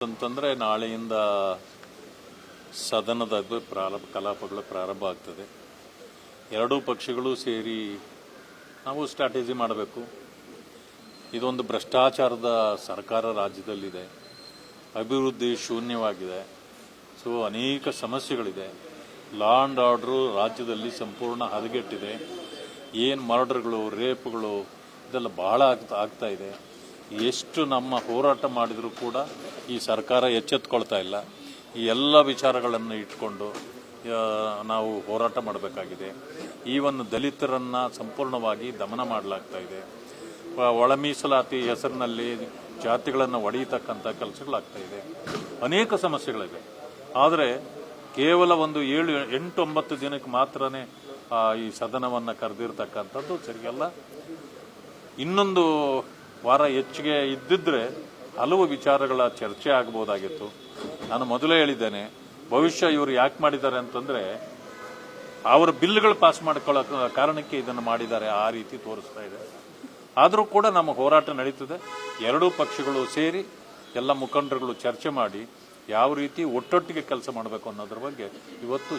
ಅಂತಂದ್ರೆ ನಾಳೆಯಿಂದ ಸದನದ ಕಲಾಪಗಳು ಪ್ರಾರಂಭ ಆಗ್ತದೆ. ಎರಡೂ ಪಕ್ಷಗಳು ಸೇರಿ ನಾವು ಸ್ಟ್ರಾಟಜಿ ಮಾಡಬೇಕು. ಇದೊಂದು ಭ್ರಷ್ಟಾಚಾರದ ಸರ್ಕಾರ ರಾಜ್ಯದಲ್ಲಿದೆ, ಅಭಿವೃದ್ಧಿ ಶೂನ್ಯವಾಗಿದೆ. ಸೊ ಅನೇಕ ಸಮಸ್ಯೆಗಳಿದೆ. ಲಾ ಆ್ಯಂಡ್ ಆರ್ಡರು ರಾಜ್ಯದಲ್ಲಿ ಸಂಪೂರ್ಣ ಹದಗೆಟ್ಟಿದೆ. ಏನು ಮರ್ಡರ್ಗಳು, ರೇಪ್ಗಳು ಇದೆಲ್ಲ ಬಹಳ ಆಗ್ತಾ ಇದೆ. ಎಷ್ಟು ನಮ್ಮ ಹೋರಾಟ ಮಾಡಿದರೂ ಕೂಡ ಈ ಸರ್ಕಾರ ಎಚ್ಚೆತ್ತುಕೊಳ್ತಾ ಇಲ್ಲ. ಈ ಎಲ್ಲ ವಿಚಾರಗಳನ್ನು ಇಟ್ಕೊಂಡು ನಾವು ಹೋರಾಟ ಮಾಡಬೇಕಾಗಿದೆ. ಈವನ್ ದಲಿತರನ್ನು ಸಂಪೂರ್ಣವಾಗಿ ದಮನ ಮಾಡಲಾಗ್ತಾ ಇದೆ. ಒಳ ಮೀಸಲಾತಿ ಹೆಸರಿನಲ್ಲಿ ಜಾತಿಗಳನ್ನು ಒಡೆಯತಕ್ಕಂಥ ಕೆಲಸಗಳಾಗ್ತಾ ಇದೆ. ಅನೇಕ ಸಮಸ್ಯೆಗಳಿವೆ. ಆದರೆ ಕೇವಲ ಒಂದು 7-8-9 ದಿನಕ್ಕೆ ಮಾತ್ರನೇ ಈ ಸದನವನ್ನು ಕರೆದಿರ್ತಕ್ಕಂಥದ್ದು ಸರಿಯಲ್ಲ. ಇನ್ನೊಂದು ವಾರ ಹೆಚ್ಚಿಗೆ ಇದ್ದಿದ್ರೆ ಹಲವು ವಿಚಾರಗಳ ಚರ್ಚೆ ಆಗಬಹುದಾಗಿತ್ತು. ನಾನು ಮೊದಲೇ ಹೇಳಿದ್ದೇನೆ, ಭವಿಷ್ಯ ಇವರು ಯಾಕೆ ಮಾಡಿದ್ದಾರೆ ಅಂತಂದ್ರೆ ಅವರ ಬಿಲ್ಗಳು ಪಾಸ್ ಮಾಡ್ಕೊಳ್ಳೋ ಕಾರಣಕ್ಕೆ ಇದನ್ನು ಮಾಡಿದ್ದಾರೆ, ಆ ರೀತಿ ತೋರಿಸ್ತಾ ಇದೆ. ಆದರೂ ಕೂಡ ನಮ್ಮ ಹೋರಾಟ ನಡೀತದೆ. ಎರಡೂ ಪಕ್ಷಗಳು ಸೇರಿ ಎಲ್ಲ ಮುಖಂಡರುಗಳು ಚರ್ಚೆ ಮಾಡಿ ಯಾವ ರೀತಿ ಒಟ್ಟೊಟ್ಟಿಗೆ ಕೆಲಸ ಮಾಡಬೇಕು ಅನ್ನೋದ್ರ ಬಗ್ಗೆ ಇವತ್ತು